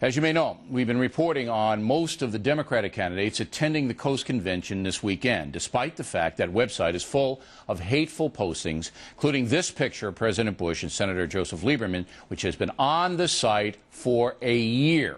As you may know, we've been reporting on most of the Democratic candidates attending the Coast Convention this weekend, despite the fact that website is full of hateful postings, including this picture of President Bush and Senator Joseph Lieberman, which has been on the site for a year.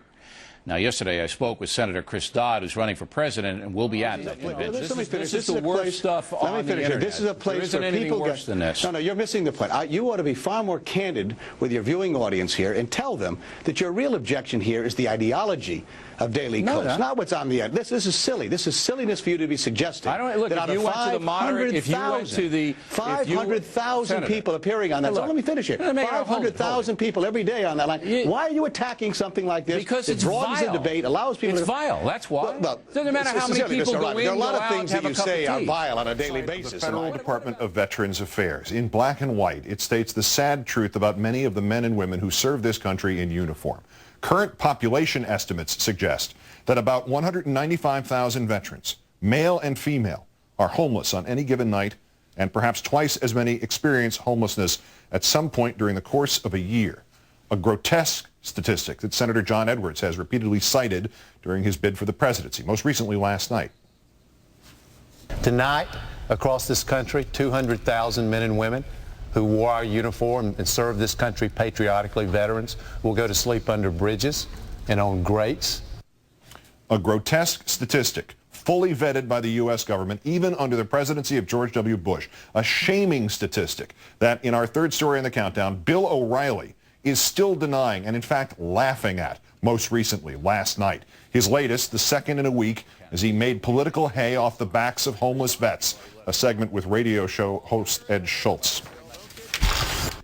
Now, yesterday I spoke with Senator Chris Dodd, who's running for president, and will be at that convention. This is the worst stuff on the internet. This is a place where people worse than this. No, you're missing the point. You ought to be far more candid with your viewing audience here and tell them that your real objection here is the ideology of Daily Kos, not what's on the end. This is silly. This is silliness for you to be suggesting. I don't look. If you went to the moderate, if you went to the 500,000 people appearing on that. So let me finish here. 500,000 people every day on that line. Why are you attacking something like this? Because it's vile. The debate, allows people it's to... vile. That's why. Well, doesn't matter how many people go in, there are a lot go of things out, that you say are vile on a daily basis. The Federal Department of Veterans Affairs. In black and white, it states the sad truth about many of the men and women who serve this country in uniform. Current population estimates suggest that about 195,000 veterans, male and female, are homeless on any given night, and perhaps twice as many experience homelessness at some point during the course of a year. A grotesque statistic that Senator John Edwards has repeatedly cited during his bid for the presidency, most recently last night. Tonight, across this country, 200,000 men and women who wore our uniform and served this country patriotically, veterans, will go to sleep under bridges and on grates. A grotesque statistic, fully vetted by the U.S. government, even under the presidency of George W. Bush. A shaming statistic that, in our third story in the countdown, Bill O'Reilly is still denying and, in fact, laughing at, most recently, last night. His latest, the second in a week, as he made political hay off the backs of homeless vets, a segment with radio show host Ed Schultz.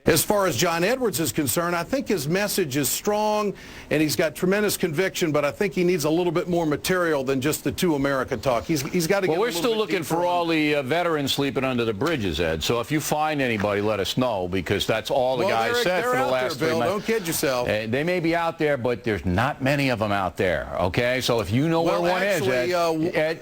As far as John Edwards is concerned, I think his message is strong and he's got tremendous conviction, but I think he needs a little bit more material than just the To America talk. He's got to get we're still looking for all the veterans sleeping under the bridges, Ed. So if you find anybody, let us know, because that's all the guys said for the last 3 months. Don't kid yourself. They may be out there, but there's not many of them out there, okay? So if you know where one is, Ed, wait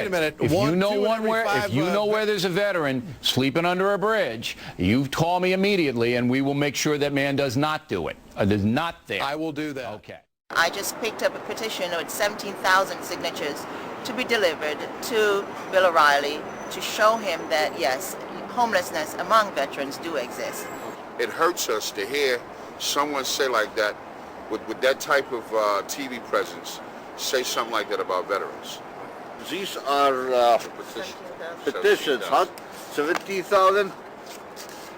a minute. If you know where there's a veteran sleeping under a bridge, you call me immediately, and we will make sure that man does not do it. It is not there. I will do that. Okay. I just picked up a petition with 17,000 signatures to be delivered to Bill O'Reilly to show him that, yes, homelessness among veterans do exist. It hurts us to hear someone say like that, with that type of TV presence, say something like that about veterans. These are petitions, huh? 70,000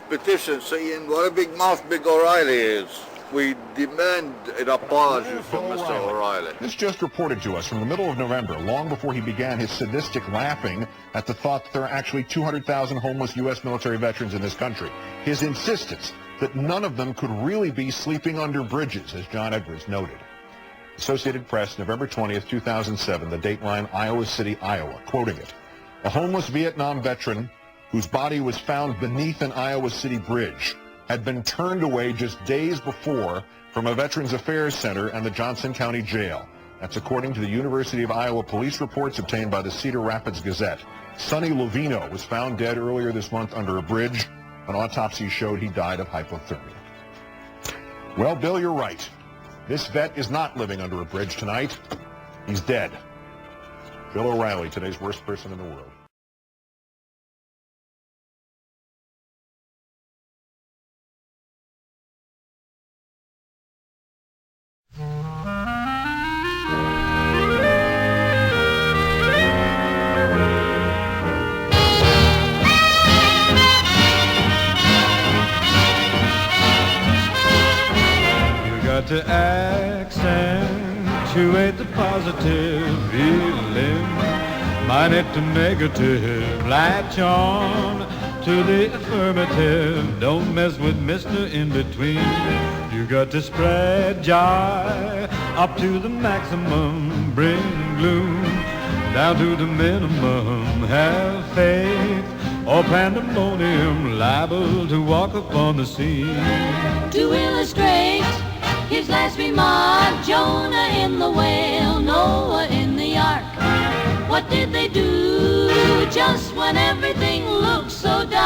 petitions saying what a big mouth Big O'Reilly is. We demand an apology from Mr. O'Reilly. This just reported to us from the middle of November, long before he began his sadistic laughing at the thought that there are actually 200,000 homeless U.S. military veterans in this country. His insistence that none of them could really be sleeping under bridges, as John Edwards noted. Associated Press, November 20th, 2007, the Dateline, Iowa City, Iowa, quoting it. A homeless Vietnam veteran whose body was found beneath an Iowa City bridge had been turned away just days before from a Veterans Affairs Center and the Johnson County Jail. That's according to the University of Iowa police reports obtained by the Cedar Rapids Gazette. Sonny Lovino was found dead earlier this month under a bridge. An autopsy showed he died of hypothermia. Well, Bill, you're right. This vet is not living under a bridge tonight. He's dead. Bill O'Reilly, today's worst person in the world. To accentuate the positive, eliminate the negative, latch on to the affirmative, don't mess with Mr. In-Between. You got to spread joy up to the maximum, bring gloom down to the minimum, have faith or pandemonium, liable to walk upon the scene. To illustrate his last remark, Jonah in the whale, Noah in the ark. What did they do just when everything looked so dark?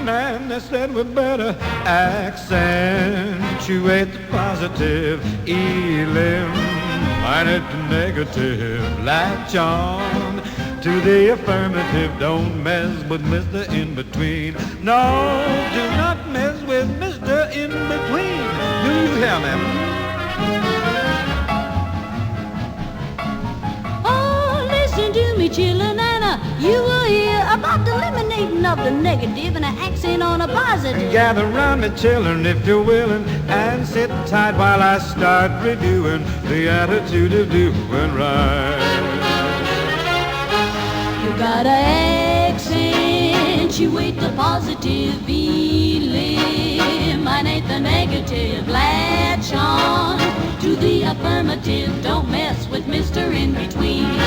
Man, they said a better. Accentuate the positive, eliminate the negative. Latch on to the affirmative. Don't mess with Mr. In-Between. No, do not mess with Mr. In-Between. Do you hear me? Oh, listen to me, chillin', and you will hear about the eliminating of the negative and an accent on a positive. Gather round me, children, if you're willing, and sit tight while I start reviewing the attitude of doing right. You gotta accentuate the positive, eliminate the negative, latch on to the affirmative, don't mess with Mr. In-Between.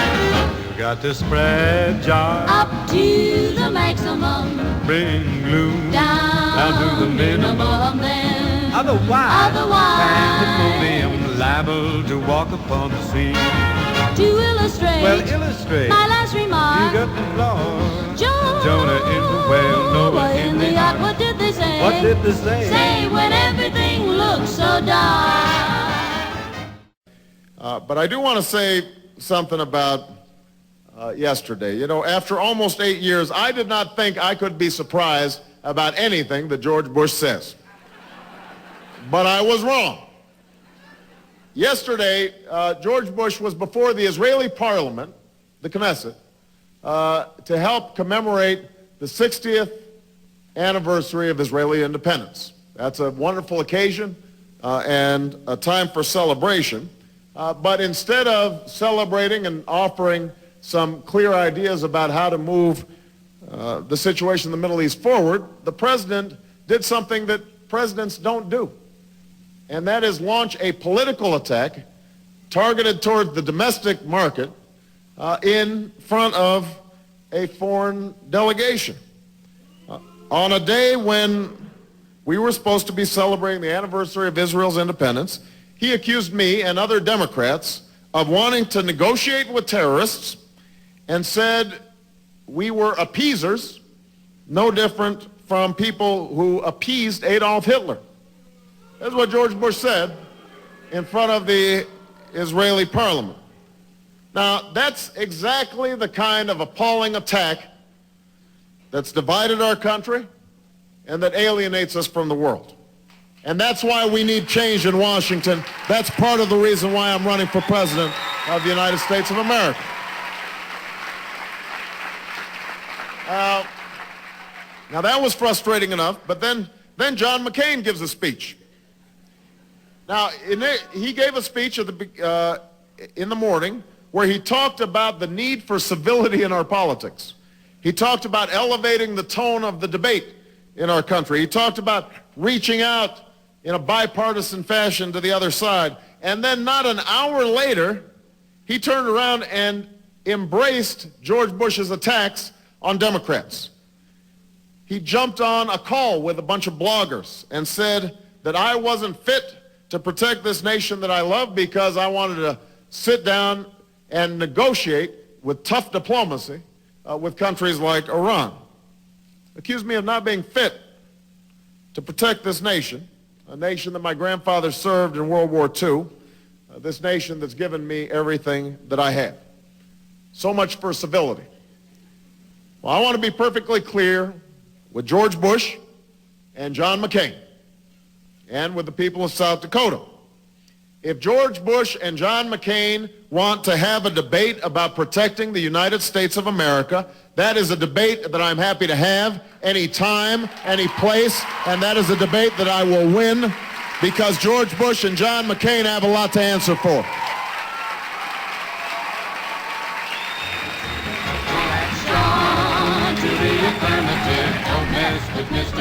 Got to spread joy Up to the maximum, bring gloom down to the minimum. then Otherwise, pandemonium liable to walk upon the scene. to illustrate, Well, illustrate. my last You remark, got the flaw. Jonah in the whale, Noah in the ark. What did they say? What did they say? Say when everything looks so dark. But I do want to say something about yesterday. You know, after almost 8 years, I did not think I could be surprised about anything that George Bush says. But I was wrong. Yesterday, George Bush was before the Israeli parliament, the Knesset, to help commemorate the 60th anniversary of Israeli independence. That's a wonderful occasion and a time for celebration. But instead of celebrating and offering some clear ideas about how to move the situation in the Middle East forward, the president did something that presidents don't do. And that is launch a political attack targeted toward the domestic market in front of a foreign delegation. On a day when we were supposed to be celebrating the anniversary of Israel's independence, he accused me and other Democrats of wanting to negotiate with terrorists and said we were appeasers, no different from people who appeased Adolf Hitler. That's what George Bush said in front of the Israeli parliament. Now, that's exactly the kind of appalling attack that's divided our country and that alienates us from the world. And that's why we need change in Washington. That's part of the reason why I'm running for president of the United States of America. Now that was frustrating enough, but then John McCain gives a speech. Now, he gave a speech in the morning where he talked about the need for civility in our politics. He talked about elevating the tone of the debate in our country. He talked about reaching out in a bipartisan fashion to the other side. And then not an hour later, he turned around and embraced George Bush's attacks on Democrats. He jumped on a call with a bunch of bloggers and said that I wasn't fit to protect this nation that I love because I wanted to sit down and negotiate with tough diplomacy with countries like Iran. Accused me of not being fit to protect this nation, a nation that my grandfather served in World War II, this nation that's given me everything that I have. So much for civility. Well, I want to be perfectly clear with George Bush and John McCain and with the people of South Dakota. If George Bush and John McCain want to have a debate about protecting the United States of America, that is a debate that I'm happy to have any time, any place, and that is a debate that I will win because George Bush and John McCain have a lot to answer for. Latch on to the affirmative, don't mess with Mr.